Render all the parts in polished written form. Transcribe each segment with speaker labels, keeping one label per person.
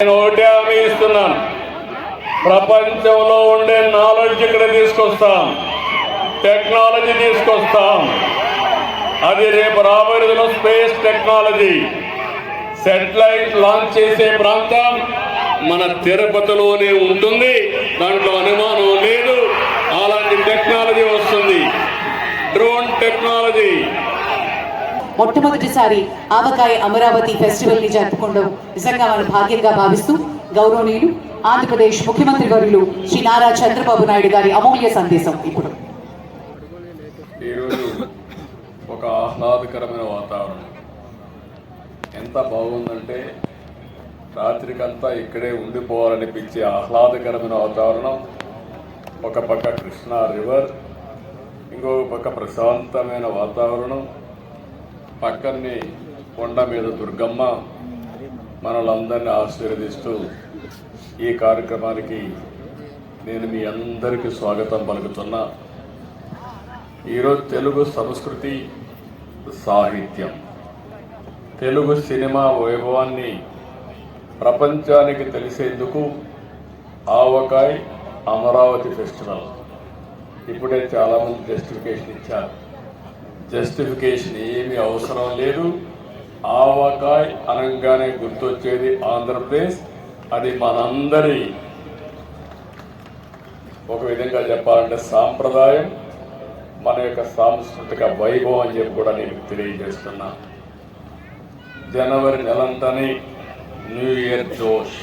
Speaker 1: నేను ఒకటే హామీ ఇస్తున్నాను, ప్రపంచంలో ఉండే నాలెడ్జ్ ఇక్కడ తీసుకొస్తాం, టెక్నాలజీ తీసుకొస్తాం. అది రేపు రాబోయే రోజుల్లో స్పేస్ టెక్నాలజీ శాటిలైట్ లాంచ్ చేసే ప్రాంతం మన తిరుపతిలోనే ఉంటుంది, దాంట్లో అనుమానం లేదు. అలాంటి టెక్నాలజీ వస్తుంది, డ్రోన్ టెక్నాలజీ.
Speaker 2: మొట్టమొదటిసారి ఆవకాయ అమరావతి ఫెస్టివల్ ని జరుపుకోవడం నిజంగా మన భాగ్యంగా భావిస్తూ గౌరవనీయులు ఆంధ్రప్రదేశ్ ముఖ్యమంత్రి వర్యులు శ్రీ నారా చంద్రబాబు నాయుడు గారి అమూల్య సందేశం. ఇప్పుడు
Speaker 1: ఈరోజు ఒక ఆహ్లాదకరమైన వాతావరణం ఎంత బాగుందంటే రాత్రికంతా ఇక్కడే ఉండిపోవాలనిపించే ఆహ్లాదకరమైన వాతావరణం. ఒక పక్క కృష్ణా రివర్, ఇంకొక పక్క ప్రశాంతమైన వాతావరణం, పక్కనే కొండ మీద దుర్గమ్మ మనలందరినీ ఆశీర్వదిస్తూ ఈ కార్యక్రమానికి నేను మీ అందరికీ స్వాగతం పలుకుతున్నా. ఈరోజు తెలుగు సంస్కృతి, సాహిత్యం, తెలుగు సినిమా వైభవాన్ని ప్రపంచానికి తెలిసేందుకు ఆవకాయ్ అమరావతి ఫెస్టివల్. ఇప్పుడే చాలామంది జస్టిఫికేషన్ ఇచ్చారు. జస్టిఫికేషన్ ఏమీ అవసరం లేదు. ఆవకాయ్ అనగానే గుర్తొచ్చేది ఆంధ్రప్రదేశ్. అది మనందరి ఒక విధంగా చెప్పాలంటే సాంప్రదాయం, మన యొక్క సాంస్కృతిక వైభవం అని చెప్పి కూడా నేను తెలియజేస్తున్నా. జనవరి నెలంతానే న్యూ ఇయర్ జోష్,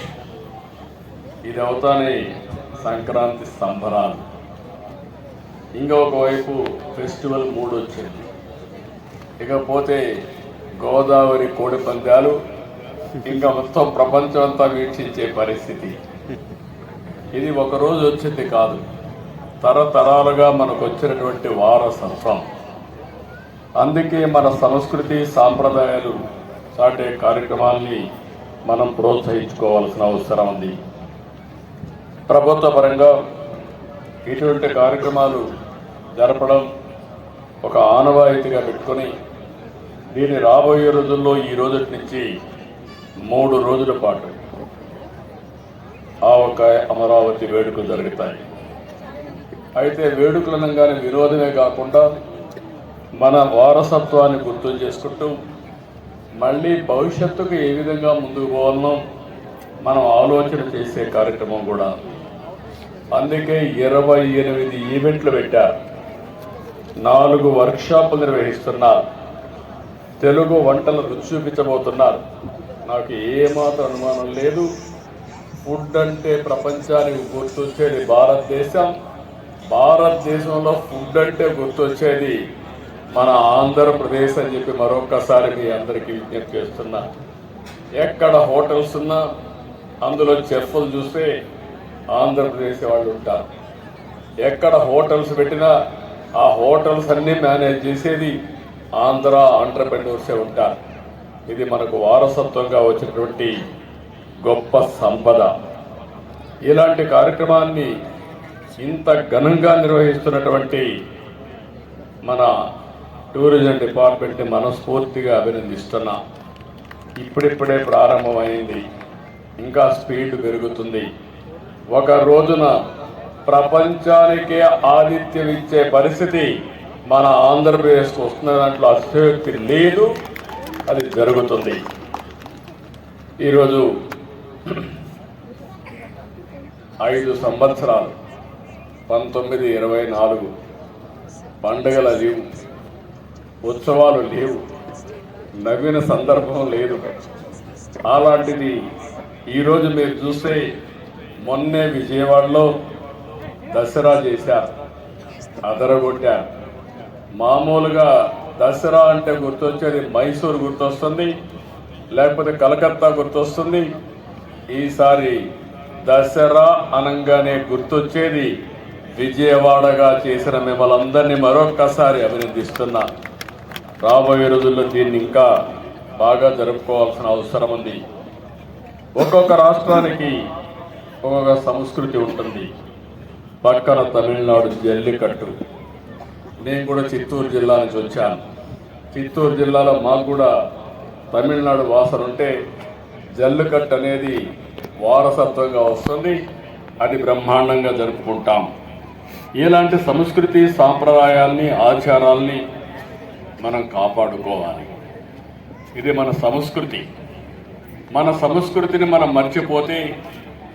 Speaker 1: ఇది అవుతానే సంక్రాంతి సంబరాలు, ఇంకొక వైపు ఫెస్టివల్ మూడు వచ్చింది. ఇకపోతే గోదావరి కోడి పందాలు, ఇంకా మొత్తం ప్రపంచం అంతా వీక్షించే పరిస్థితి. ఇది ఒకరోజు వచ్చింది కాదు, తరతరాలుగా మనకు వచ్చినటువంటి వారసత్వం. అందుకే మన సంస్కృతి సాంప్రదాయాలు చాటే కార్యక్రమాల్ని మనం ప్రోత్సహించుకోవాల్సిన అవసరం ఉంది. ప్రభుత్వ పరంగా ఇటువంటి కార్యక్రమాలు జరపడం ఒక ఆనవాయితీగా పెట్టుకొని దీన్ని రాబోయే రోజుల్లో ఈ రోజు నుంచి 3 రోజుల పాటు ఆవకాయ అమరావతి వేడుకలు జరుగుతాయి. అయితే వేడుకలు అనగానే వినోదమే కాకుండా మన వారసత్వాన్ని గుర్తు చేసుకుంటూ మళ్ళీ భవిష్యత్తుకు ఏ విధంగా ముందుకు పోవాలనో మనం ఆలోచన చేసే కార్యక్రమం కూడా. అందుకే 28 ఈవెంట్లు పెట్టారు, 4 వర్క్షాపులు నిర్వహిస్తున్నారు, తెలుగు వంటలు రుచి చూపించబోతున్నారు. నాకు ఏమాత్రం అనుమానం లేదు, ఫుడ్ అంటే ప్రపంచానికి గుర్తొచ్చేది భారతదేశం. భారతదేశంలో ఫుడ్ అంటే గుర్తొచ్చేది మన ఆంధ్రప్రదేశ్ అని చెప్పి మరొకసారి మీ అందరికీ విజ్ఞప్తి చేస్తున్నా. ఎక్కడ హోటల్స్ ఉన్నా అందులో చెఫ్లు చూస్తే ఆంధ్రప్రదేశ్ వాళ్ళు ఉంటారు. ఎక్కడ హోటల్స్ పెట్టినా ఆ హోటల్స్ అన్నీ మేనేజ్ చేసేది ఆంధ్ర ఆంటర్‌ప్రెన్యూర్సే ఉంటారు. ఇది మనకు వారసత్వంగా వచ్చినటువంటి గొప్ప సంపద. ఇలాంటి కార్యక్రమాన్ని ఇంత ఘనంగా నిర్వహిస్తున్నటువంటి మన టూరిజం డిపార్ట్మెంట్ని మనస్ఫూర్తిగా అభినందిస్తున్నా. ఇప్పుడిప్పుడే ప్రారంభమైంది, ఇంకా స్పీడ్ పెరుగుతుంది. ఒక రోజున ప్రపంచానికే ఆతిథ్యం ఇచ్చే పరిస్థితి మన ఆంధ్రప్రదేశ్కు వస్తున్న దాంట్లో అతిశయోక్తి లేదు, అది జరుగుతుంది. ఈరోజు 5 సంవత్సరాలు 1924 పండుగల లేవు, ఉత్సవాలు లేవు, నవ్విన సందర్భం లేదు. అలాంటిది ఈరోజు మీరు చూస్తే మొన్నే విజయవాడలో దసరా చేశారు, అదరగొట్టారు. మామూలుగా దసరా అంటే గుర్తొచ్చేది మైసూరు గుర్తొస్తుంది, లేకపోతే కలకత్తా గుర్తొస్తుంది. ఈసారి దసరా అనగానే గుర్తొచ్చేది విజయవాడగా చేసిన మిమ్మల్ని అందరినీ మరొక్కసారి అభినందిస్తున్నా. రాబోయే రోజుల్లో దీన్ని ఇంకా బాగా జరుపుకోవాల్సిన అవసరం ఉంది. ఒక్కొక్క రాష్ట్రానికి ఒక్కొక్క సంస్కృతి ఉంటుంది. పక్కన తమిళనాడు జల్లికట్టు. నేను కూడా చిత్తూరు జిల్లా నుంచి వచ్చాను. చిత్తూరు జిల్లాలో మాకు కూడా తమిళనాడు వాసన ఉంటే జల్లికట్టు అనేది వారసత్వంగా వస్తుంది. అది బ్రహ్మాండంగా జరుపుకుంటాం. ఇలాంటి సంస్కృతి సాంప్రదాయాల్ని ఆచారాల్ని మనం కాపాడుకోవాలి. ఇది మన సంస్కృతి. మన సంస్కృతిని మనం మర్చిపోతే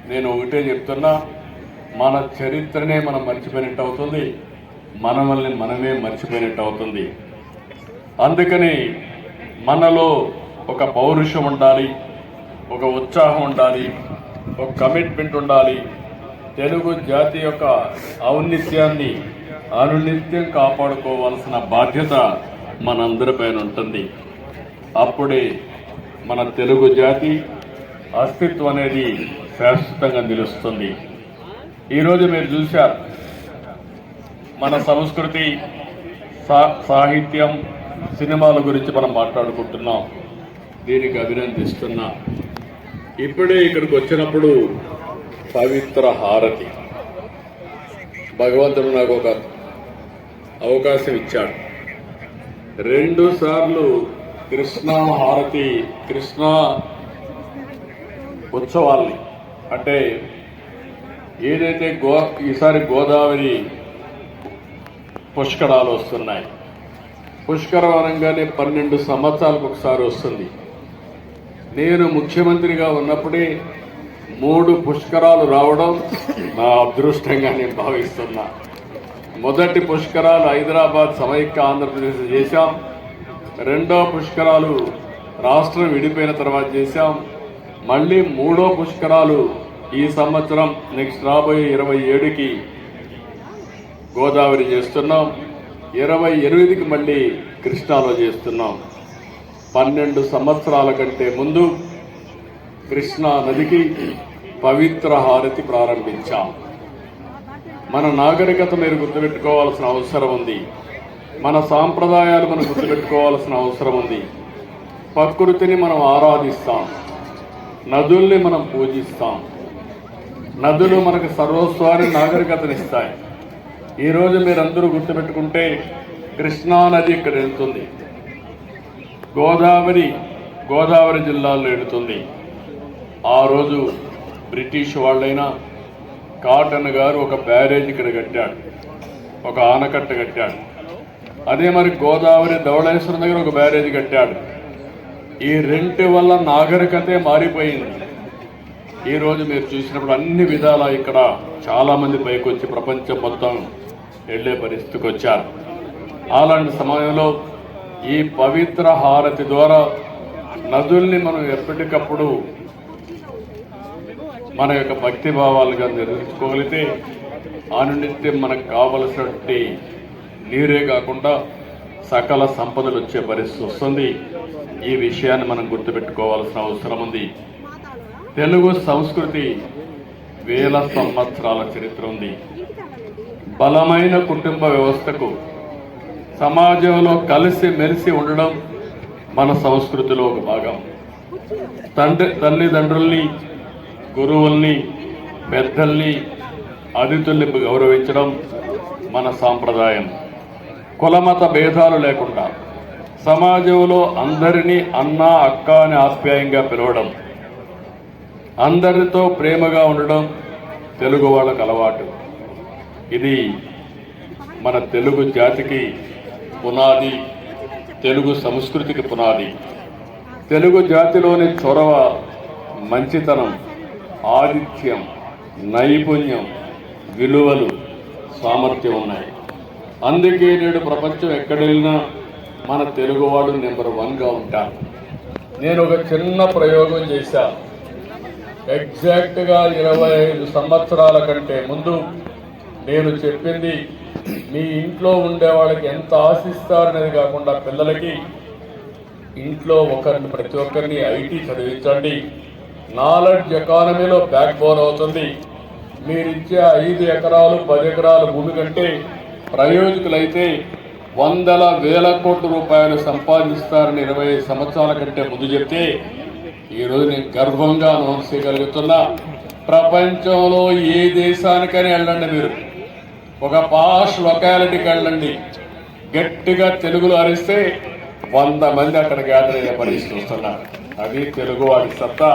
Speaker 1: నేను ఒకటే చెప్తున్నా, మన చరిత్రనే మనం మర్చిపోయినట్టు అవుతుంది, మనల్ని మనమే మర్చిపోయినట్టు అవుతుంది. అందుకని మనలో ఒక పౌరుషం ఉండాలి, ఒక ఉత్సాహం ఉండాలి, ఒక కమిట్మెంట్ ఉండాలి. తెలుగు జాతి యొక్క ఔన్నత్యాన్ని అనునిత్యం కాపాడుకోవాల్సిన బాధ్యత మనందరిపైన ఉంటుంది. అప్పుడే మన తెలుగు జాతి అస్తిత్వం అనేది శాశ్వతంగా నిలుస్తుంది. ఈరోజు మీరు చూశారు, మన సంస్కృతి, సాహిత్యం, సినిమాల గురించి మనం మాట్లాడుకుంటున్నాం. దీనికి అభినందిస్తున్నా. ఇప్పుడే ఇక్కడికి వచ్చినప్పుడు పవిత్ర హారతి, భగవంతుడు నాకు ఒక అవకాశం ఇచ్చాడు. 2 సార్లు కృష్ణా హారతి, కృష్ణా ఉత్సవాల్ని, అంటే ఏదైతే ఈసారి గోదావరి పుష్కరాలు వస్తున్నాయి. పుష్కరం అనగానే 12 సంవత్సరాలకు ఒకసారి వస్తుంది. నేను ముఖ్యమంత్రిగా ఉన్నప్పుడే 3 పుష్కరాలు రావడం నా అదృష్టంగా నేను భావిస్తున్నా. మొదటి పుష్కరాలు హైదరాబాద్ సమైక్య ఆంధ్రప్రదేశ్ చేశాం. రెండో పుష్కరాలు రాష్ట్రం విడిపోయిన తర్వాత చేశాం. మళ్ళీ 3వ పుష్కరాలు ఈ సంవత్సరం నెక్స్ట్ రాబోయే 27కి గోదావరి చేస్తున్నాం. 28కి మళ్ళీ కృష్ణాలో చేస్తున్నాం. 12 సంవత్సరాల కంటే ముందు కృష్ణా నదికి పవిత్ర హారతి ప్రారంభించాం. మన నాగరికత మీరు గుర్తుపెట్టుకోవాల్సిన అవసరం ఉంది. మన సాంప్రదాయాలు మనం గుర్తుపెట్టుకోవాల్సిన అవసరం ఉంది. ప్రకృతిని మనం ఆరాధిస్తాం, నదుల్ని మనం పూజిస్తాం. నదులు మనకు సర్వస్వాన్ని నాగరికతనిస్తాయి. ఈరోజు మీరందరూ గుర్తుపెట్టుకుంటే కృష్ణా నది ఇక్కడ వెళ్తుంది, గోదావరి జిల్లాల్లో వెళుతుంది. ఆ రోజు బ్రిటిష్ వాళ్ళైనా కాటన్ గారు ఒక బ్యారేజ్ ఇక్కడ కట్టాడు, ఒక ఆనకట్ట కట్టాడు. అదే మరి గోదావరి ధవళేశ్వరం దగ్గర ఒక బ్యారేజ్ కట్టాడు. ఈ 2 వల్ల నాగరికతే మారిపోయింది. ఈరోజు మీరు చూసినప్పుడు అన్ని విధాలా ఇక్కడ చాలామంది పైకి వచ్చి ప్రపంచం మొత్తం వెళ్ళే పరిస్థితికి వచ్చారు. అలాంటి సమయంలో ఈ పవిత్ర హారతి ద్వారా నదుల్ని మనం ఎప్పటికప్పుడు మన యొక్క భక్తి భావాలుగా నిర్వహించుకోగలిగితే అనునిత్యం మనకు కావలసినటువంటి నీరే కాకుండా సకల సంపదలు వచ్చే పరిస్థితి వస్తుంది. ఈ విషయాన్ని మనం గుర్తుపెట్టుకోవాల్సిన అవసరం ఉంది. తెలుగు సంస్కృతి వేల సంవత్సరాల చరిత్ర ఉంది. బలమైన కుటుంబ వ్యవస్థకు, సమాజంలో కలిసి మెలిసి ఉండడం మన సంస్కృతిలో ఒక భాగం. తల్లిదండ్రుల్ని, గురువుల్ని, పెద్దల్ని, అతిథుల్ని గౌరవించడం మన సాంప్రదాయం. కులమత భేదాలు లేకుండా సమాజంలో అందరినీ అన్న, అక్క అని ఆప్యాయంగా పిలవడం, అందరితో ప్రేమగా ఉండడం తెలుగు వాళ్ళకు అలవాటు. ఇది మన తెలుగు జాతికి పునాది, తెలుగు సంస్కృతికి పునాది. తెలుగు జాతిలోని చొరవ, మంచితనం, ఆతిథ్యం, నైపుణ్యం, విలువలు, సామర్థ్యం ఉన్నాయి. అందుకే నేడు ప్రపంచం ఎక్కడ వెళ్ళినా మన తెలుగువాడు నెంబర్ 1గా ఉంటారు. నేను ఒక చిన్న ప్రయోగం చేశాను. ఎగ్జాక్ట్గా 25 సంవత్సరాల కంటే ముందు నేను చెప్పింది మీ ఇంట్లో ఉండే వాళ్ళకి ఎంత ఆశిస్తారనేది కాకుండా పిల్లలకి ఇంట్లో ప్రతి ఒక్కరిని ఐటీ చదివించండి. నాలెడ్జ్ ఎకానమీలో బ్యాక్ బోన్ అవుతుంది. మీరిచ్చే 5 ఎకరాలు 10 ఎకరాల భూమి కంటే ప్రయోజకులైతే 100,000 కోట్ల రూపాయలు సంపాదిస్తారని 25 సంవత్సరాల కంటే ముందు చెప్తే ఈరోజు నేను గర్వంగా అనౌన్స్ చేయగలుగుతున్నా. ప్రపంచంలో ఏ దేశానికైనా వెళ్ళండి, మీరు ఒక పాష్ లొకాలిటీకి వెళ్ళండి, గట్టిగా తెలుగులో అరిస్తే 100 మంది అక్కడ గ్యాదర్ అయ్యే పరిస్థితి వస్తున్నారు. అది తెలుగు వాడి సత్తా.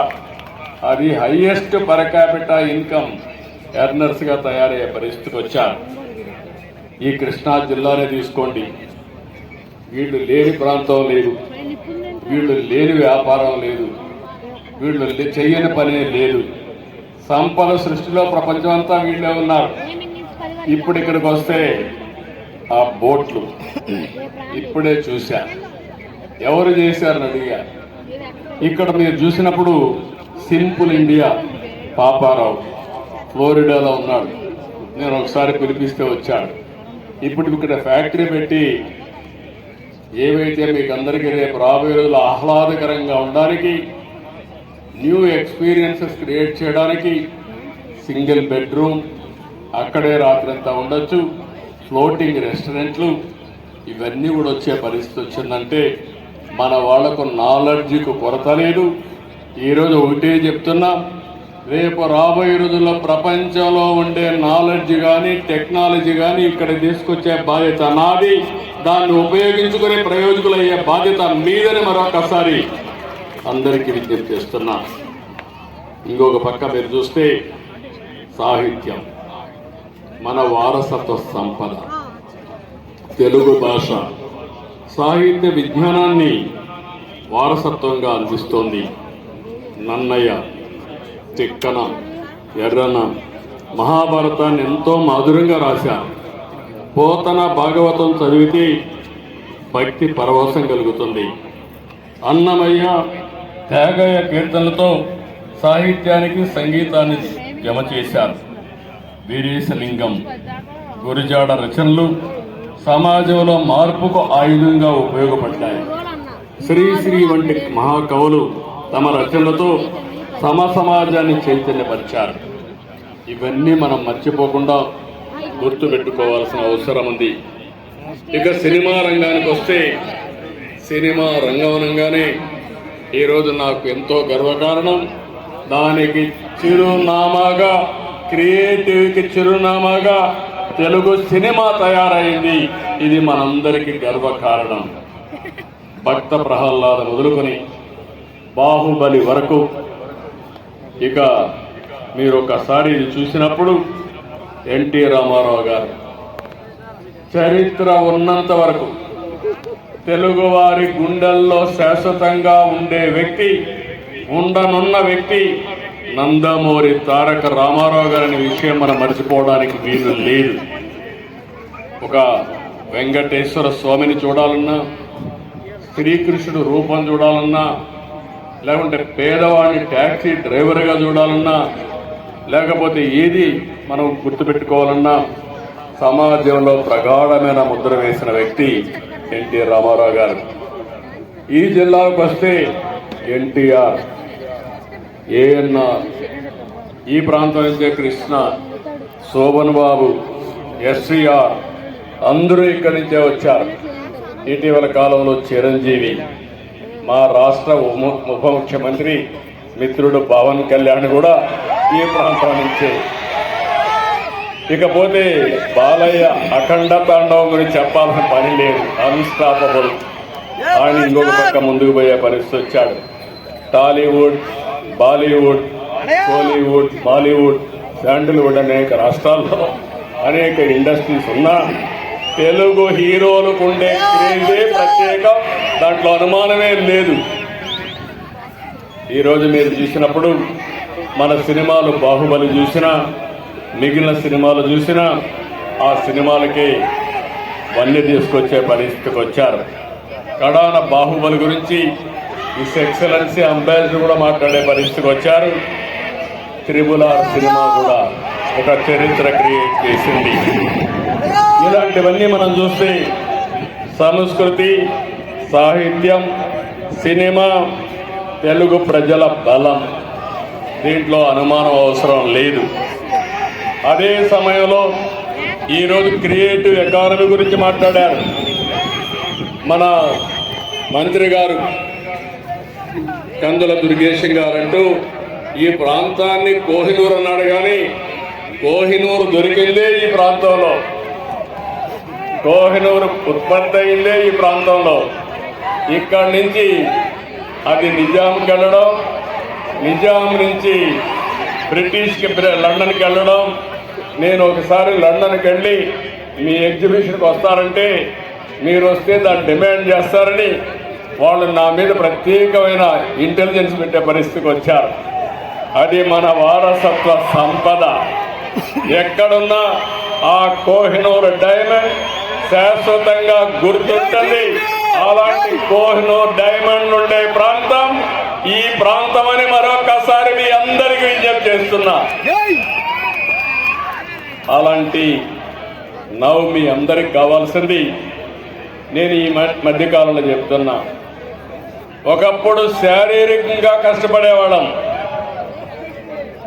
Speaker 1: అది హైయెస్ట్ పర్ క్యాపిటల్ ఇన్కమ్ ఎర్నర్స్గా తయారయ్యే పరిస్థితికి వచ్చారు. ఈ కృష్ణా జిల్లానే తీసుకోండి, వీళ్ళు లేని ప్రాంతం లేదు, వీళ్ళు లేని వ్యాపారం లేదు, వీళ్ళు చెయ్యని పనే లేదు. సంపద సృష్టిలో ప్రపంచం అంతా వీళ్ళే ఉన్నారు. ఇప్పుడు ఇక్కడికి వస్తే ఆ బోట్లు ఇప్పుడే చూశా, ఎవరు చేశారని అడిగా. ఇక్కడ మీరు చూసినప్పుడు సింపుల్ ఇండియా పాపారావు ఫ్లోరిడాలో ఉన్నాడు, నేను ఒకసారి పిలిపిస్తే వచ్చాడు. ఇప్పుడు ఇక్కడ ఫ్యాక్టరీ పెట్టి ఏవైతే మీకు అందరికీ రేపు రాబోయే రోజులు ఆహ్లాదకరంగా ఉండడానికి, న్యూ ఎక్స్పీరియన్సెస్ క్రియేట్ చేయడానికి సింగిల్ బెడ్రూమ్, అక్కడే రాత్రంతా ఉండొచ్చు, ఫ్లోటింగ్ రెస్టారెంట్లు, ఇవన్నీ కూడా వచ్చే పరిస్థితి వచ్చిందంటే మన వాళ్లకు నాలెడ్జ్కు కొరత లేదు. ఈరోజు ఒకటే చెప్తున్నా, రేపు రాబోయే రోజుల్లో ప్రపంచంలో ఉండే నాలెడ్జ్ కానీ టెక్నాలజీ కానీ ఇక్కడ తీసుకొచ్చే బాధ్యత నాది, దాన్ని ఉపయోగించుకునే ప్రయోజకులయ్యే బాధ్యత మీదని మరొకసారి అందరికీ విజ్ఞప్తి చేస్తున్నా. ఇంకొక పక్క మీరు చూస్తే సాహిత్యం, మన వారసత్వ సంపద, తెలుగు భాష సాహిత్య విజ్ఞానాన్ని వారసత్వంగా అందిస్తోంది. నన్నయ్య, తిక్కన, ఎర్రన మహాభారతాన్ని ఎంతో మాధురంగా రాశారు. పోతన భాగవతం చదివితే భక్తి పరవశం కలుగుతుంది. అన్నమయ్య, త్యాగయ్య కీర్తనలతో సాహిత్యానికి సంగీతాన్ని జమ చేశారు. వీరేశలింగం, గురిజాడ రచనలు సమాజంలో మార్పుకు ఆయుధంగా ఉపయోగపడ్డాయి. శ్రీశ్రీ వంటి మహాకవులు తమ రచనలతో సమాజాన్ని చైతన్యపరిచారు. ఇవన్నీ మనం మర్చిపోకుండా గుర్తుపెట్టుకోవాల్సిన అవసరం ఉంది. ఇక సినిమా రంగానికి వస్తే, సినిమా రంగం అనగానే ఈరోజు నాకు ఎంతో గర్వకారణం. దానికి చిరునామాగా, క్రియేటివ్కి చిరునామాగా తెలుగు సినిమా తయారైంది. ఇది మనందరికీ గర్వకారణం. భక్త ప్రహ్లాద మొదలుకొని బాహుబలి వరకు, ఇక మీరు ఒకసారి ఇది చూసినప్పుడు ఎన్టీ రామారావు గారు చరిత్ర ఉన్నంత వరకు తెలుగువారి గుండెల్లో శాశ్వతంగా ఉండే వ్యక్తి, ఉండనున్న వ్యక్తి నందమూరి తారక రామారావు గారి విషయం మనం మర్చిపోవడానికి వీలు లేదు. ఒక వెంకటేశ్వర స్వామిని చూడాలన్నా, శ్రీకృష్ణుడు రూపం చూడాలన్నా, లేకుంటే పేదవాడిని ట్యాక్సీ డ్రైవర్గా చూడాలన్నా, లేకపోతే ఏది మనం గుర్తుపెట్టుకోవాలన్నా సమాజంలో ప్రగాఢమైన ముద్ర వేసిన వ్యక్తి ఎన్టీ రామారావు గారు. ఈ జిల్లాకు వస్తే ఎన్టీఆర్, ఏఎన్ఆర్, ఈ ప్రాంతం నుంచే కృష్ణ, శోభన్ బాబు, ఎస్వీఆర్ అందరూ ఇక్కడి నుంచే వచ్చారు. ఇటీవల కాలంలో చిరంజీవి, మా రాష్ట్ర ఉప ముఖ్యమంత్రి మిత్రుడు పవన్ కళ్యాణ్ కూడా ఈ ప్రాంతం నుంచే. ఇకపోతే బాలయ్య అఖండ తాండవం గురించి చెప్పాల్సిన పని లేదు, అన్స్టాపబుల్. ఆయన ఇంకొక పక్క ముందుకు పోయే పరిస్థితి వచ్చాడు. టాలీవుడ్, బాలీవుడ్, కోలీవుడ్, బాలీవుడ్, శాండిల్వుడ్ అనేక రాష్ట్రాల్లో అనేక ఇండస్ట్రీస్ ఉన్నా తెలుగు హీరోలకు ఉండే క్రేజే ప్రత్యేకం, దాంట్లో అనుమానమే లేదు. ఈరోజు మీరు చూసినప్పుడు మన సినిమాలు బాహుబలి చూసినా, మిగిలిన సినిమాలు చూసినా ఆ సినిమాలకి వన్నె తీసుకొచ్చే పరిస్థితికి వచ్చారు. కడాన బాహుబలి గురించి హిస్ ఎక్సలెన్సీ అంబాసిడర్ కూడా మాట్లాడే పరిస్థితికి వచ్చారు. త్రిబుల్-ఆర్ సినిమా కూడా ఒక చరిత్ర క్రియేట్ చేసింది. ఇలాంటివన్నీ మనం చూస్తే సంస్కృతి, సాహిత్యం, సినిమా తెలుగు ప్రజల బలం, దీంట్లో అనుమానం అవసరం లేదు. అదే సమయంలో ఈరోజు క్రియేటివ్ ఎకానమీ గురించి మాట్లాడారు మన మంత్రి గారు కందుల దుర్గేశం గారంటూ. ఈ ప్రాంతాన్ని కోహినూరు అన్నాడు, కానీ కోహినూరు దొరికిందే ఈ ప్రాంతంలో, కోహినూరు ఉత్పత్తి అయిందే ఈ ప్రాంతంలో. ఇక్కడి నుంచి అది నిజాంకి వెళ్ళడం, నిజాం నుంచి బ్రిటిష్కి లండన్కి వెళ్ళడం, నేను ఒకసారి లండన్కి వెళ్ళి మీ ఎగ్జిబిషన్కి వస్తారంటే మీరు వస్తే దాన్ని డిమాండ్ చేస్తారని వాళ్ళు నా మీద ప్రత్యేకమైన ఇంటెలిజెన్స్ పెట్టే పరిస్థితికి వచ్చారు. అది మన వారసత్వ సంపద. ఎక్కడున్నా ఆ కోహినూర్ డైమండ్ శాశ్వతంగా గుర్తుంటుంది. అలాంటి కోహినూర్ డైమండ్ ఉండే ప్రాంతం ఈ ప్రాంతం అని మరొకసారి మీ అందరికీ విజ్ఞప్తి చేస్తున్నా. అలాంటి నవ్వు మీ అందరికి కావాల్సింది. నేను ఈ మధ్యకాలంలో చెప్తున్నా, ఒకప్పుడు శారీరకంగా కష్టపడేవాళ్ళం,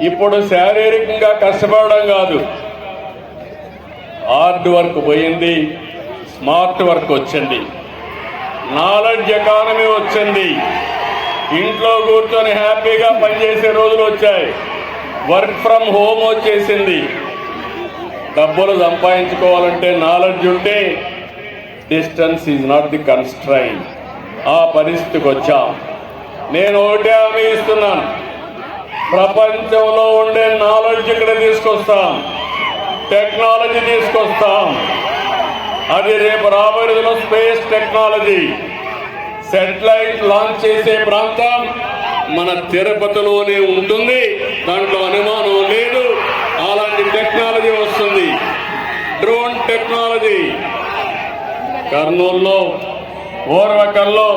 Speaker 1: ఇప్పుడు శారీరకంగా కష్టపడడం కాదు, హార్డ్ వర్క్ పోయింది, స్మార్ట్ వర్క్ వచ్చింది, నాలెడ్జ్ ఎకానమీ వచ్చింది. ఇంట్లో కూర్చొని హ్యాపీగా పనిచేసే రోజులు వచ్చాయి. వర్క్ ఫ్రమ్ హోమ్ వచ్చేసింది. డబ్బులు సంపాదించుకోవాలంటే నాలెడ్జ్ ఉంటే distance is not the constraint. ఆ పరిస్థితికి వచ్చాం. నేను ఒకటే హామీ ఇస్తున్నాను, ప్రపంచంలో ఉండే నాలెడ్జ్ ఇక్కడ తీసుకొస్తాం, టెక్నాలజీ తీసుకొస్తాం. అది రేపు రాబోయేదిలో స్పేస్ టెక్నాలజీ, శాటిలైట్ లాంచ్ చేసే ప్రాంతం మన తిరుపతిలోనే ఉంటుంది, దాంట్లో అనుమానం లేదు. అలాంటి టెక్నాలజీ వస్తుంది. డ్రోన్ టెక్నాలజీ కర్నూలులో, ఓర్వకల్లో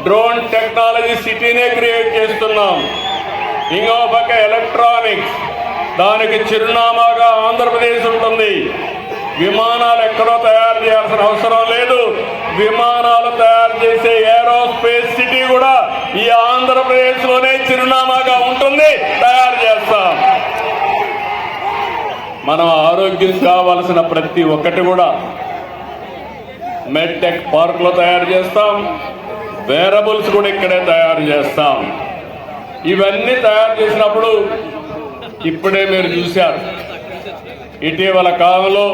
Speaker 1: డ్రోన్ టెక్నాలజీ సిటీనే క్రియేట్ చేస్తున్నాం. ఇంకో పక్క ఎలక్ట్రానిక్స్, దానికి చిరునామాగా ఆంధ్రప్రదేశ్ ఉంటుంది. విమానాలు ఎక్కడో తయారు చేయాల్సిన అవసరం లేదు. విమానాలు తయారు చేసే ఏరోస్పేస్ సిటీ కూడా ఈ ఆంధ్రప్రదేశ్ లోనే చిరునామాగా ఉంటుంది, తయారు చేస్తాం. మనం ఆరోగ్యం కావాల్సిన ప్రతి ఒక్కటి కూడా మెడ్టెక్ పార్క్ లో తయారు చేస్తాం. వేరబుల్స్ కూడా ఇక్కడే తయారు చేస్తాం. ఇవన్నీ తయారు చేసినప్పుడు ఇప్పుడే మీరు చూశారు, ఇటీవల కాలంలో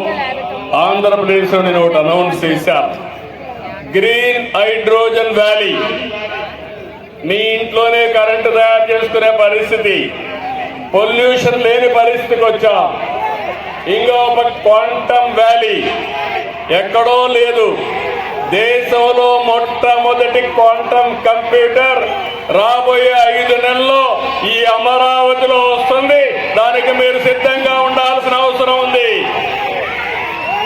Speaker 1: ఆంధ్రప్రదేశ్లో నేను ఒకటి అనౌన్స్ చేశాను, గ్రీన్ హైడ్రోజన్ వ్యాలీ. మీ ఇంట్లోనే కరెంటు తయారు చేసుకునే పరిస్థితి, పొల్యూషన్ లేని పరిస్థితికి వచ్చా. ఇంకో క్వాంటమ్ వ్యాలీ ఎక్కడో లేదు. దేశంలో మొట్టమొదటి క్వాంటమ్ కంప్యూటర్ రాబోయే 5 నెలల్లో ఈ అమరావతిలో వస్తుంది. దానికి మీరు సిద్ధంగా ఉండాల్సిన అవసరం ఉంది.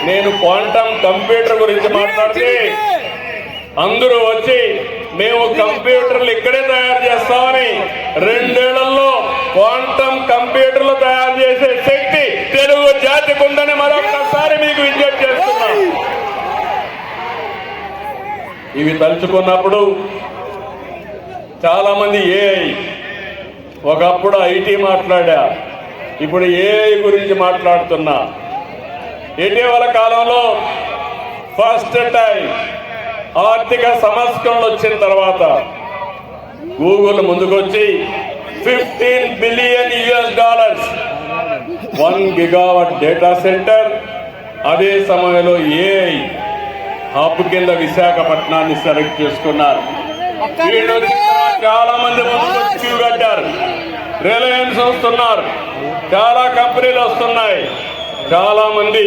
Speaker 1: నేను క్వాంటమ్ కంప్యూటర్ గురించి మాట్లాడితే అందరూ వచ్చి మేము కంప్యూటర్లు ఇక్కడే తయారు చేస్తామని, 2 ఏళ్లలో క్వాంటమ్ కంప్యూటర్లు తయారు చేసే శక్తి తెలుగు జాతికి ఉందని మరొకసారి మీకు విజ్ఞప్తి చేస్తున్నాం. ఇవి తలుచుకున్నప్పుడు చాలా మంది ఏఐ, ఒకప్పుడు ఐటీ మాట్లాడా, ఇప్పుడు ఏఐ గురించి మాట్లాడుతున్నా. ఇటీవల కాలంలో ఫస్ట్ టైం ఆర్థిక సంస్కరణలు వచ్చిన తర్వాత గూగుల్ ముందుకొచ్చి $15 బిలియన్ 1 గిగావాట్ డేటా సెంటర్, అదే సమయంలో ఏఐ హబ్ కింద విశాఖపట్నాన్ని సెలెక్ట్ చేసుకున్నారు. చాలా మంది ముందుకు క్యూ కట్టారు. రిలయన్స్ వస్తున్నారు, చాలా కంపెనీలు వస్తున్నాయి. చాలా మంది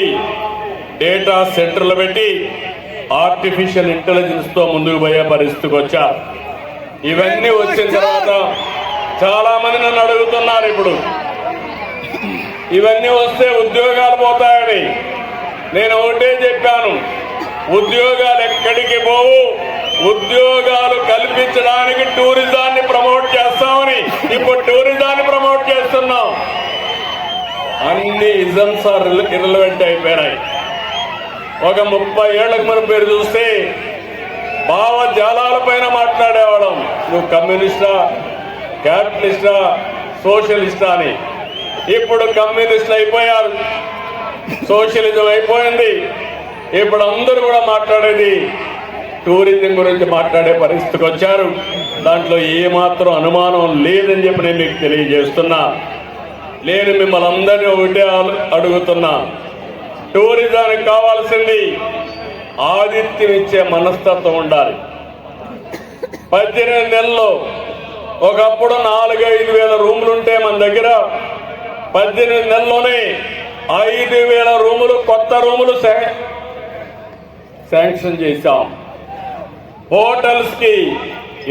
Speaker 1: డేటా సెంటర్లు పెట్టి ఆర్టిఫిషియల్ ఇంటెలిజెన్స్ తో ముందుకు పోయే పరిస్థితికి వచ్చారు. ఇవన్నీ వచ్చిన తర్వాత చాలా మంది నన్ను అడుగుతున్నారు, ఇప్పుడు ఇవన్నీ వస్తే ఉద్యోగాలు పోతాయని. నేను ఒకటే చెప్పాను, ఉద్యోగాలు ఎక్కడికి పోవు, ఉద్యోగాలు కల్పించడానికి టూరిజాన్ని ప్రమోట్ చేస్తామని ఇప్పుడు టూరిజాన్ని ప్రమోట్ చేస్తున్నాం. అన్ని ఇజమ్స్ ఆర్ ఇర్రెలవెంట్ అయిపోయినాయి. ఒక 30 ఏళ్లకు మన పేరు చూస్తే భావజాలాల పైన మాట్లాడేవాళ్ళం, నువ్వు కమ్యూనిస్టా, క్యాపిటలిస్టా, సోషలిస్టా అని. ఇప్పుడు కమ్యూనిస్టులు అయిపోయారు, సోషలిజం అయిపోయింది. ఇప్పుడు అందరూ కూడా మాట్లాడేది టూరిజం గురించి మాట్లాడే పరిస్థితికి వచ్చారు. దాంట్లో ఏమాత్రం అనుమానం లేదని చెప్పి నేను మీకు తెలియజేస్తున్నా. నేను మిమ్మల్ని అందరినీ ఒకటే అడుగుతున్నా, టూరిజానికి కావాల్సింది ఆతిథ్యం ఇచ్చే మనస్తత్వం ఉండాలి. 18 నెలల్లో ఒకప్పుడు 4-5 వేల రూములుంటే మన దగ్గర 18 నెలల్లోనే 5,000 రూములు కొత్త రూములు శాంక్షన్ చేశాం. హోటల్స్ కి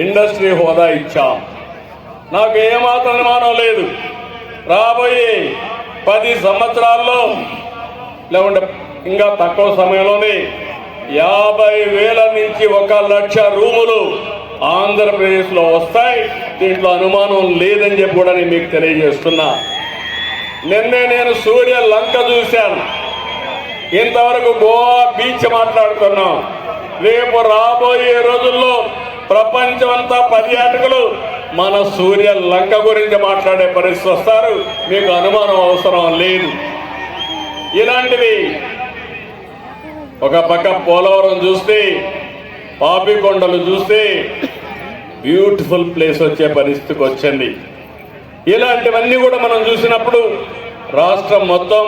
Speaker 1: ఇండస్ట్రీ హోదా ఇచ్చాం. నాకు ఏమాత్రం అనుమానం లేదు, రాబోయే 10 సంవత్సరాల్లో లేకుంటే ఇంకా తక్కువ సమయంలోనే 50,000 నుంచి 1,00,000 రూములు ఆంధ్రప్రదేశ్లో వస్తాయి. దీంట్లో అనుమానం లేదని చెప్పి కూడా నేను మీకు తెలియజేస్తున్నా. నిన్నే నేను సూర్య లంక చూశాను. ఇంతవరకు గోవా బీచ్ మాట్లాడుకున్నాం. రేపు రాబోయే రోజుల్లో ప్రపంచమంతా పర్యాటకులు మన సూర్య లంక గురించి మాట్లాడే పరిస్థితి వస్తారు. మీకు అనుమానం అవసరం లేదు. ఇలాంటివి ఒక పక్క పోలవరం చూస్తే, పాపికొండలు చూస్తే బ్యూటిఫుల్ ప్లేస్ వచ్చే పరిస్థితికి వచ్చింది. ఇలాంటివన్నీ కూడా మనం చూసినప్పుడు రాష్ట్రం మొత్తం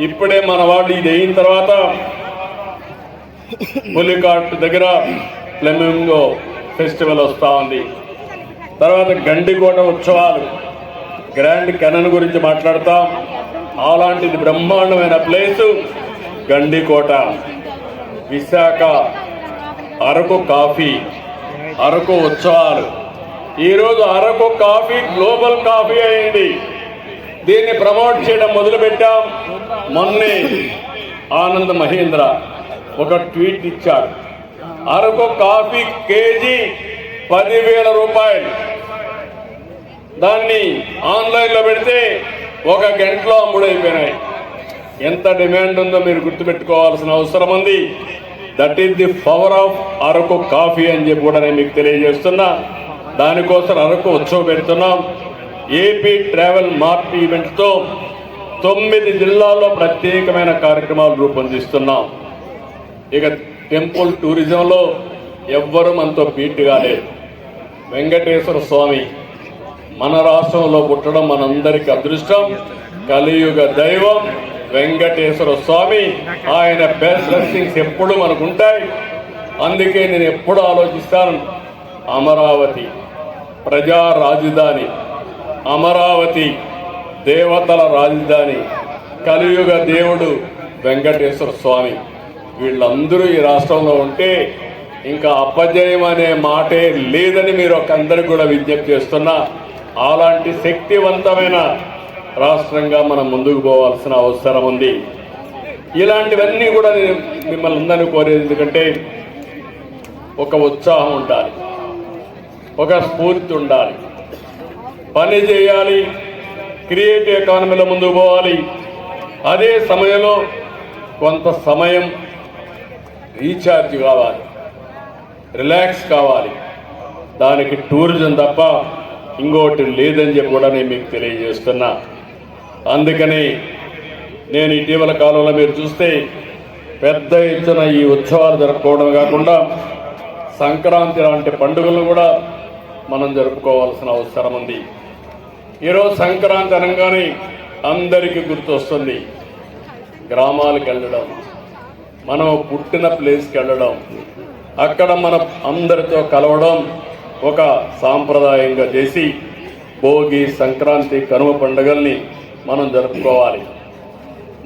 Speaker 1: ఇప్పుడే మన వాళ్ళు ఇది అయిన తర్వాత పులికాట్ దగ్గర ఫ్లెమింగో ఫెస్టివల్ వస్తూ ఉంది. తర్వాత గండికోట ఉత్సవాలు, గ్రాండ్ కెనన్ గురించి మాట్లాడతాం. అలాంటిది బ్రహ్మాండమైన ప్లేసు గండికోట. విశాఖ అరకు కాఫీ, అరకు ఉత్సవాలు. ఈరోజు అరకు కాఫీ గ్లోబల్ కాఫీ అయింది. దీన్ని ప్రమోట్ చేయడం మొదలుపెట్టాం. మొన్నే ఆనంద్ మహేంద్ర ఒక ట్వీట్ ఇచ్చారు. అరకు కాఫీ కేజీ 10,000 రూపాయలు. దాన్ని ఆన్లైన్లో పెడితే 1 గంటలో అమ్ముడైపోయినాయి. ఎంత డిమాండ్ ఉందో మీరు గుర్తుపెట్టుకోవాల్సిన అవసరం ఉంది. That is the power of Araku coffee అని చెప్పి కూడా నేను మీకు తెలియజేస్తున్నా. దానికోసం అరకు ఉత్సవం పెడుతున్నాం. ఏపీ ట్రావెల్ మార్ట్ ఈవెంట్తో 9 జిల్లాల్లో ప్రత్యేకమైన కార్యక్రమాలు రూపొందిస్తున్నాం. ఇక టెంపుల్ టూరిజంలో ఎవ్వరూ మనతో బీట్ కాలేదు. వెంకటేశ్వర స్వామి మన రాష్ట్రంలో పుట్టడం మనందరికీ అదృష్టం. కలియుగ దైవం వెంకటేశ్వర స్వామి. ఆయన బెస్ట్ బ్లెస్సింగ్స్ ఎప్పుడు మనకు ఉంటాయి. అందుకే నేను ఎప్పుడు ఆలోచిస్తాను, అమరావతి ప్రజా రాజధాని, అమరావతి దేవతల రాజధాని, కలియుగ దేవుడు వెంకటేశ్వర స్వామి. వీళ్ళందరూ ఈ రాష్ట్రంలో ఉంటే ఇంకా అపజయం అనే మాటే లేదని మీరు అందరికి కూడా విజ్ఞప్తి చేస్తున్నా. అలాంటి శక్తివంతమైన రాష్ట్రంగా మనం ముందుకు పోవాల్సిన అవసరం ఉంది. ఇలాంటివన్నీ కూడా నేను మిమ్మల్ని అందరినీ కోరేది ఎందుకంటే ఒక ఉత్సాహం ఉండాలి, ఒక స్ఫూర్తి ఉండాలి, పని చేయాలి, క్రియేటివ్ ఎకానమీలో ముందుకు పోవాలి. అదే సమయంలో కొంత సమయం రీఛార్జ్ కావాలి, రిలాక్స్ కావాలి. దానికి టూరిజం తప్ప ఇంకోటి లేదని చెప్పి కూడా నేను మీకు తెలియజేస్తున్నా. అందుకని నేను ఇటీవల కాలంలో మీరు చూస్తే పెద్ద ఎత్తున ఈ ఉత్సవాలు జరుపుకోవడం కాకుండా సంక్రాంతి లాంటి పండుగలను కూడా మనం జరుపుకోవాల్సిన అవసరం ఉంది. ఈరోజు సంక్రాంతి అనగానే అందరికీ గుర్తొస్తుంది గ్రామాలకు వెళ్ళడం, మనం పుట్టిన ప్లేస్కి వెళ్ళడం, అక్కడ మనం అందరితో కలవడం ఒక సాంప్రదాయంగా చేసి భోగి, సంక్రాంతి, కనుమ పండుగల్ని మనం జరుపుకోవాలి.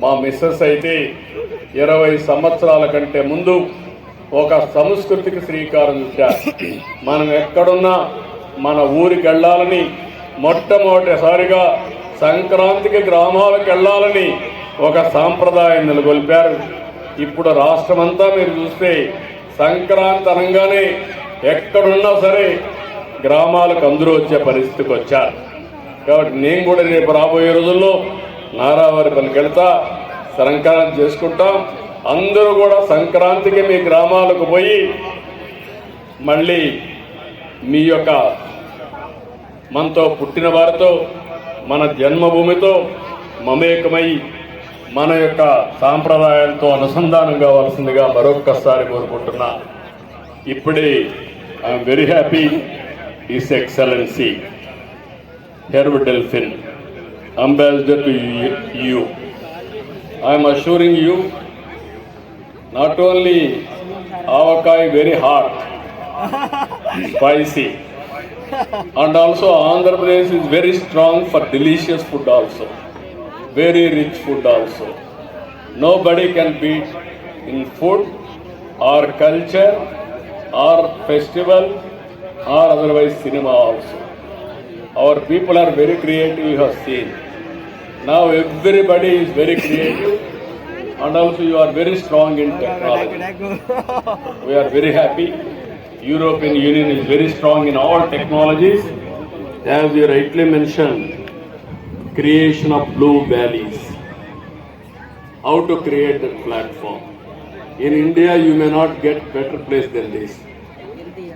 Speaker 1: మా మిస్సెస్ అయితే 20 సంవత్సరాల కంటే ముందు ఒక సంస్కృతికి శ్రీకారం చుట్టారు. మనం ఎక్కడున్నా మన ఊరికి వెళ్ళాలని, మొట్టమొదటిసారిగా సంక్రాంతికి గ్రామాలకు వెళ్ళాలని ఒక సాంప్రదాయం నెలకొల్పారు. ఇప్పుడు రాష్ట్రమంతా మీరు చూస్తే సంక్రాంతి అనగానే ఎక్కడున్నా సరే గ్రామాలకు అందరూ వచ్చే పరిస్థితికి వచ్చారు. కాబట్టి నేను కూడా రేపు రాబోయే రోజుల్లో నారావారిపల్లికి వెళ్తా, సంక్రాంతి చేసుకుంటాం. అందరూ కూడా సంక్రాంతికి మీ గ్రామాలకు పోయి మళ్ళీ మీ యొక్క మనతో పుట్టిన వారితో, మన జన్మభూమితో మమేకమై మన యొక్క సాంప్రదాయాలతో అనుసంధానం కావాల్సిందిగా మరొక్కసారి కోరుకుంటున్నా. ఇప్పుడే I'm very happy His Excellency Herb Delphin, Ambassador to you. I am assuring you, not only avakai very hot, spicy, And also Andhra Pradesh is very strong for delicious food also, very rich food also. Nobody can beat in food or culture or festival or otherwise cinema also. Our people are very creative, you have seen. Now everybody is very creative and also you are very strong in technology. We are very happy. European Union is very strong in all technologies. As you rightly mentioned, creation of blue valleys. How to create that platform. In India, you may not get better place than this.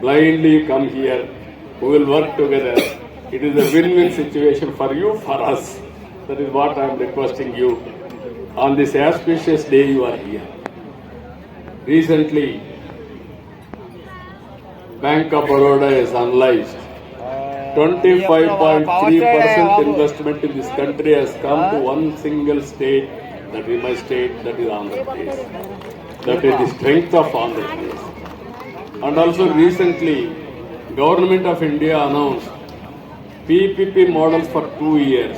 Speaker 1: Blindly come here, we will work together. It is a win-win situation for you, for us. That is what I am requesting you. On this auspicious day you are here. Recently, Bank of Baroda has analyzed 25.3% investment in this country has come to one single state, that is my state, that is Andhra Pradesh. That is the strength of Andhra Pradesh. And also recently, Government of India announced PPP models for 2 years.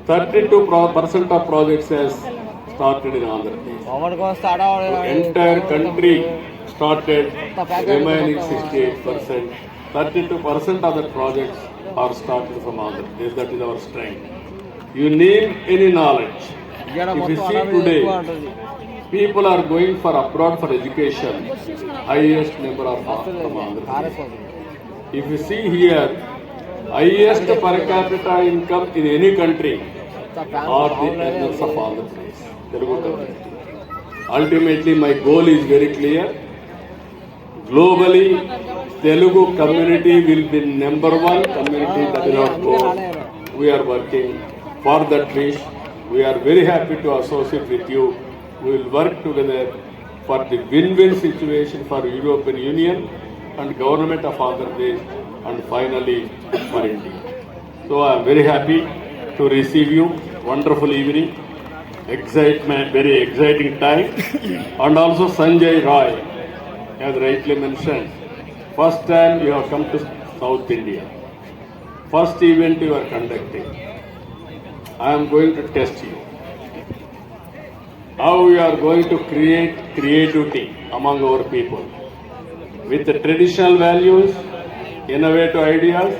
Speaker 1: 32% of projects has started in Andhra Pradesh. Entire country started, remaining 68%. 32% of the projects are started from Andhra Pradesh. That is our strength. You name any knowledge. If you see today, people are going for abroad for education, highest number of from Andhra Pradesh. If you see here, highest per capita income in any country are the earners of Andhra Pradesh. Telugu community. Ultimately, my goal is very clear. Globally, Telugu community will be #1 community. That is our goal. We are working for that wish. We are very happy to associate with you. We will work together for the win-win situation for European Union and Government of Andhra Pradesh and finally for India. So I am very happy to receive you. Wonderful evening. Excitement, very exciting time. And also Sanjay Roy, as rightly mentioned, first time you have come to South India. First event you are conducting. I am going to test you. How we are going to create creativity among our people with the traditional values, innovative ideas,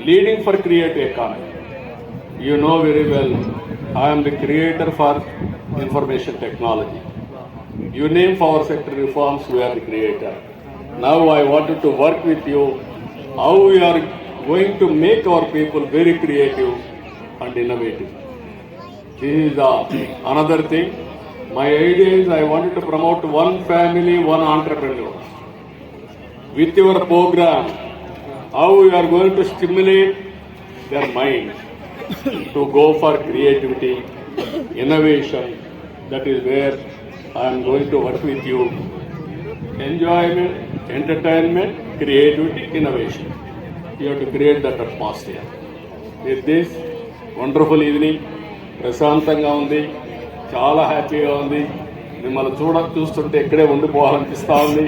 Speaker 1: leading for creative economy. You know very well, I am the creator for information technology. You name power sector reforms, we are the creator. Now I wanted to work with you how we are going to make our people very creative and innovative. This is another thing. My idea is I wanted to promote one family, one entrepreneur. With your program, how we are going to stimulate their mind to go for creativity, innovation. That is where I am going to work with you. Enjoyment, entertainment, creativity, innovation. You have to create that atmosphere. With this wonderful evening, ప్రశాంతంగా ఉంది, చాలా హ్యాపీగా ఉంది. మిమ్మల్ని చూస్తుంటే ఇక్కడే ఉండిపోవాలనిపిస్తూ ఉంది.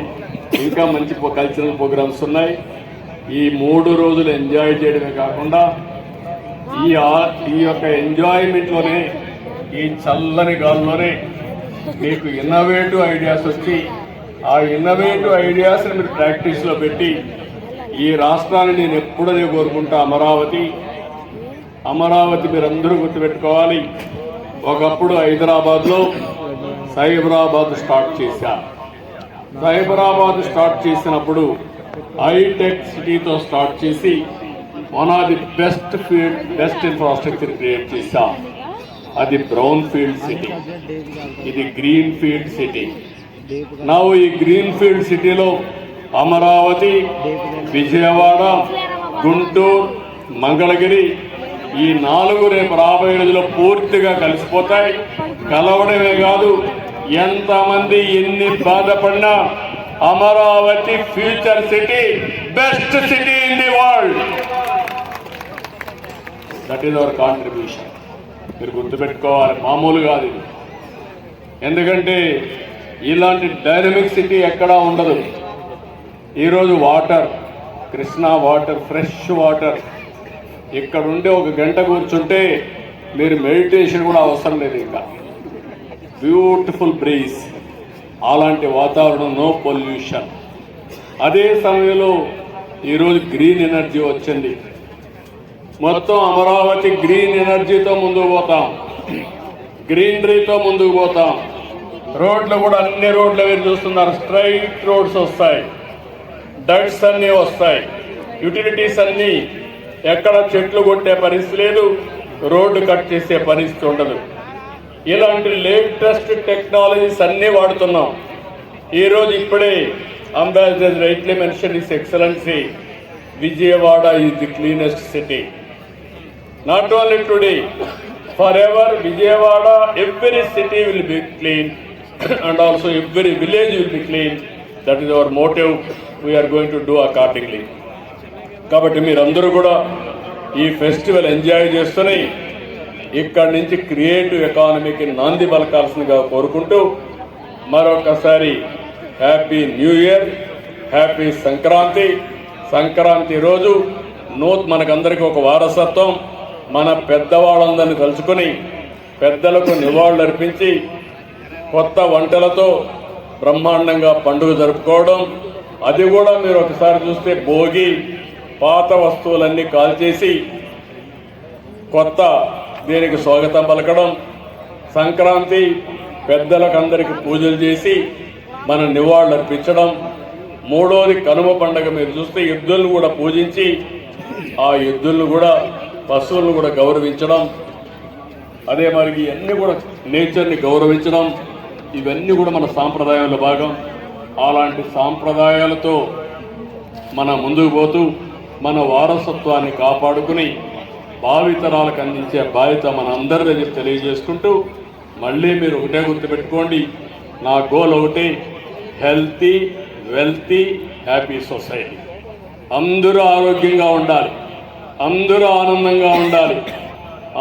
Speaker 1: ఇంకా మంచి కల్చరల్ ప్రోగ్రామ్స్ ఉన్నాయి. ఈ 3 రోజులు ఎంజాయ్ చేయడమే కాకుండా ఈ యొక్క ఎంజాయ్మెంట్లోనే, ఈ చల్లని గాల్లోనే మీకు ఇన్నోవేటివ్ ఐడియాస్ వచ్చి ఆ ఇన్నోవేటివ్ ఐడియాస్ని మీరు ప్రాక్టీస్లో పెట్టి ఈ రాష్ట్రాన్ని నేను ఎప్పుడనే కోరుకుంటా అమరావతి మీరందరూ గుర్తుపెట్టుకోవాలి. ఒకప్పుడు హైదరాబాద్లో సైబరాబాద్ స్టార్ట్ చేశారు. సైబరాబాద్ స్టార్ట్ చేసినప్పుడు హైటెక్ సిటీతో స్టార్ట్ చేసి one of the best infrastructure create చేశాం. అది బ్రౌన్ ఫీల్డ్ సిటీ, ఇది గ్రీన్ ఫీల్డ్ సిటీ. నా ఈ గ్రీన్ ఫీల్డ్ సిటీలో అమరావతి, విజయవాడ, గుంటూరు, మంగళగిరి ఈ 4 రేపు రాబోయే రోజుల్లో పూర్తిగా కలిసిపోతాయి. కలవడమే కాదు, ఎంతమంది ఎన్ని బాధపడినా Amaravati future city, best city in the world. That is our contribution. మీరు గుర్తుపెట్టుకోవాలి, మామూలు కాదు ఇది. ఎందుకంటే ఇలాంటి డైనమిక్ సిటీ ఎక్కడా ఉండదు. ఈరోజు water, Krishna water, fresh water. ఇక్కడ ఉండే ఒక గంట కూర్చుంటే మీరు మెడిటేషన్ కూడా అవసరం లేదు. ఇంకా బ్యూటిఫుల్ బ్రీజ్, అలాంటి వాతావరణం, నో పొల్యూషన్. అదే సమయంలో ఈరోజు గ్రీన్ ఎనర్జీ వచ్చింది. మొత్తం అమరావతి గ్రీన్ ఎనర్జీతో ముందుకు పోతాం, గ్రీనరీతో ముందుకు పోతాం. రోడ్లు కూడా అన్ని రోడ్లు మీరు చూస్తున్నారు, స్ట్రైట్ రోడ్స్ వస్తాయి, డట్స్ అన్నీ వస్తాయి, యూటిలిటీస్ అన్నీ. ఎక్కడ చెట్లు కొట్టే పరిస్థితి లేదు, రోడ్డు కట్ చేసే పరిస్థితి ఉండదు. ఇలాంటి లేటెస్ట్ టెక్నాలజీస్ అన్నీ వాడుతున్నాం. ఈరోజు ఇప్పుడే ambassador rightly mention his excellency, Vijayawada is the cleanest city. Not only today, forever Vijayawada, every city will be clean and also every village will be clean. That is our motive. We are going to do accordingly. కాబట్టి మీరందరూ కూడా ఈ festival enjoy చేస్తూనే ఇక్కడి నుంచి creative ఎకానమీకి నాంది పలకాల్సిందిగా కోరుకుంటూ మరొకసారి happy new year, happy Sankranti. Sankranti రోజు మనకందరికీ ఒక వారసత్వం. మన పెద్దవాళ్ళందరినీ తలుచుకొని పెద్దలకు నివాళులు అర్పించి కొత్త వంటలతో బ్రహ్మాండంగా పండుగ జరుపుకోవడం. అది కూడా మీరు ఒకసారి చూస్తే భోగి, పాత వస్తువులన్నీ కాల్చేసి కొత్త దీనికి స్వాగతం పలకడం. సంక్రాంతి పెద్దలకు అందరికీ పూజలు చేసి మన నివాళులు అర్పించడం. మూడోది కనుమ పండుగ. మీరు చూస్తే ఎద్దులను కూడా పూజించి ఆ ఎద్దులను కూడా, పశువులను కూడా గౌరవించడం. అదే మరి ఇవన్నీ కూడా నేచర్ని గౌరవించడం. ఇవన్నీ కూడా మన సాంప్రదాయంలో భాగం. అలాంటి సాంప్రదాయాలతో మన ముందుకు పోతూ మన వారసత్వాన్ని కాపాడుకుని భావితరాలకు అందించే బాధ్యత మన అందరి దగ్గర తెలియజేసుకుంటూ మళ్ళీ మీరు ఒకటే గుర్తుపెట్టుకోండి, నా గోల్ ఒకటే, హెల్తీ, వెల్తీ, హ్యాపీ సొసైటీ. అందరూ ఆరోగ్యంగా ఉండాలి, అందరూ ఆనందంగా ఉండాలి,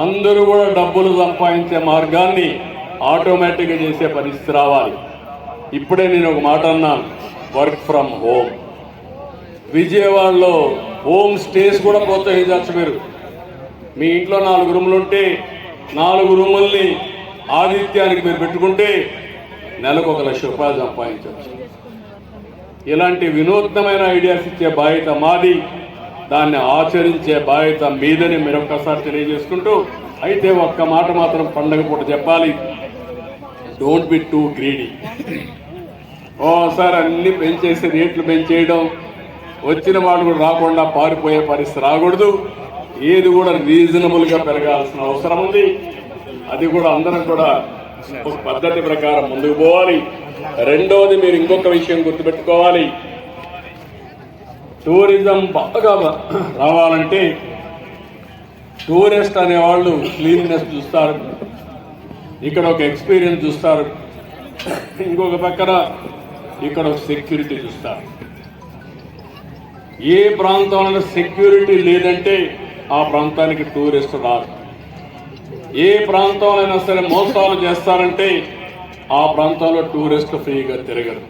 Speaker 1: అందరూ కూడా డబ్బులు సంపాదించే మార్గాన్ని ఆటోమేటిక్గా చేసే పరిస్థితి రావాలి. ఇప్పుడే నేను ఒక మాట అన్నాను, వర్క్ ఫ్రమ్ హోమ్. విజయవాడలో హోమ్ స్టేస్ కూడా ప్రోత్సహించవచ్చు. మీరు మీ ఇంట్లో 4 రూములు ఉంటే 4 రూముల్ని ఆతిథ్యానికి మీరు పెట్టుకుంటే నెలకు 1 లక్ష రూపాయలు సంపాదించవచ్చు. ఇలాంటి వినూత్నమైన ఐడియాస్ ఇచ్చే బాధ్యత మాది, దాన్ని ఆచరించే బాధ్యత మీదని మరొక్కసారి తెలియజేసుకుంటూ, అయితే ఒక్క మాట మాత్రం పండగ పూట చెప్పాలి, డోంట్ బి టూ గ్రీడీ. ఓసారి అన్ని పెంచేసి రేట్లు పెంచేయడం, వచ్చిన వాళ్ళు కూడా రాకుండా పారిపోయే పరిస్థితి రాకూడదు. ఏది కూడా రీజనబుల్గా పెరగాల్సిన అవసరం ఉంది. అది కూడా అందరం కూడా ఒక పద్ధతి ప్రకారం ముందుకు పోవాలి. రెండవది, మీరు ఇంకొక విషయం గుర్తుపెట్టుకోవాలి, టూరిజం బాగా రావాలంటే టూరిస్ట్ అనేవాళ్ళు క్లీన్నెస్ చూస్తారు, ఇక్కడ ఒక ఎక్స్పీరియన్స్ చూస్తారు, ఇంకొక పక్కన ఇక్కడ ఒక సెక్యూరిటీ చూస్తారు. ఏ ప్రాంతంలో సెక్యూరిటీ లేదంటే ఆ ప్రాంతానికి టూరిస్ట్ రారు. ఏ ప్రాంతంలో సరే మోసాలు చేస్తారంటే ఆ ప్రాంతంలో టూరిస్టులు ఫ్రీగా తిరగరు.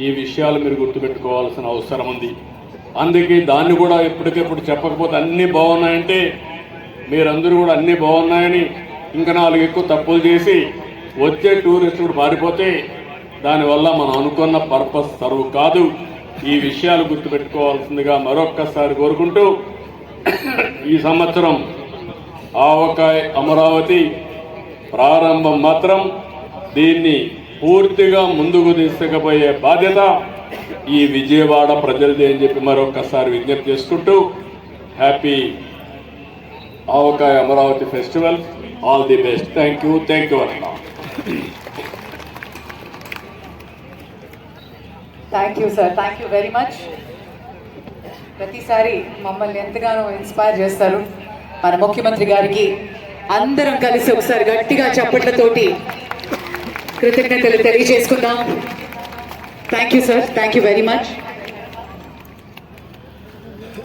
Speaker 1: ఈ విషయాలు మీరు గుర్తుపెట్టుకోవాల్సిన అవసరం ఉంది. అందుకే దాన్ని కూడా ఎప్పటికెప్పుడు చెప్పకపోతే అన్నీ బాగున్నాయంటే మీరందరూ కూడా అన్నీ బాగున్నాయని ఇంకా 4 ఎక్కువ తప్పులు చేసి వచ్చే టూరిస్టులు పారిపోతే దానివల్ల మనం అనుకున్న పర్పస్ సర్వ్ కాదు. ఈ విషయాలు గుర్తుపెట్టుకోవాల్సిందిగా మరొక్కసారి కోరుకుంటూ, ఈ సంవత్సరం ఆవకాయ అమరావతి ప్రారంభం మాత్రం, దీన్ని పూర్తిగా ముందుకు తీసుకుపోయే బాధ్యత ఈ విజయవాడ ప్రజలదే అని చెప్పి మరొకసారి విజ్ఞప్తి చేసుకుంటూ, happy Avakaya Amaravati festival, all the best. Thank you అన్న.
Speaker 2: Thank you sir, thank you very much. ప్రతిసారి మమ్మల్ని ఎంతగానో ఇన్స్పైర్ చేస్తారు. మన ముఖ్యమంత్రి గారికి అందరం కలిసి ఒకసారి గట్టిగా చప్పట్లతోటి కృతజ్ఞతలు తెలియజేసుకుందాం. Thank you sir, thank you very much.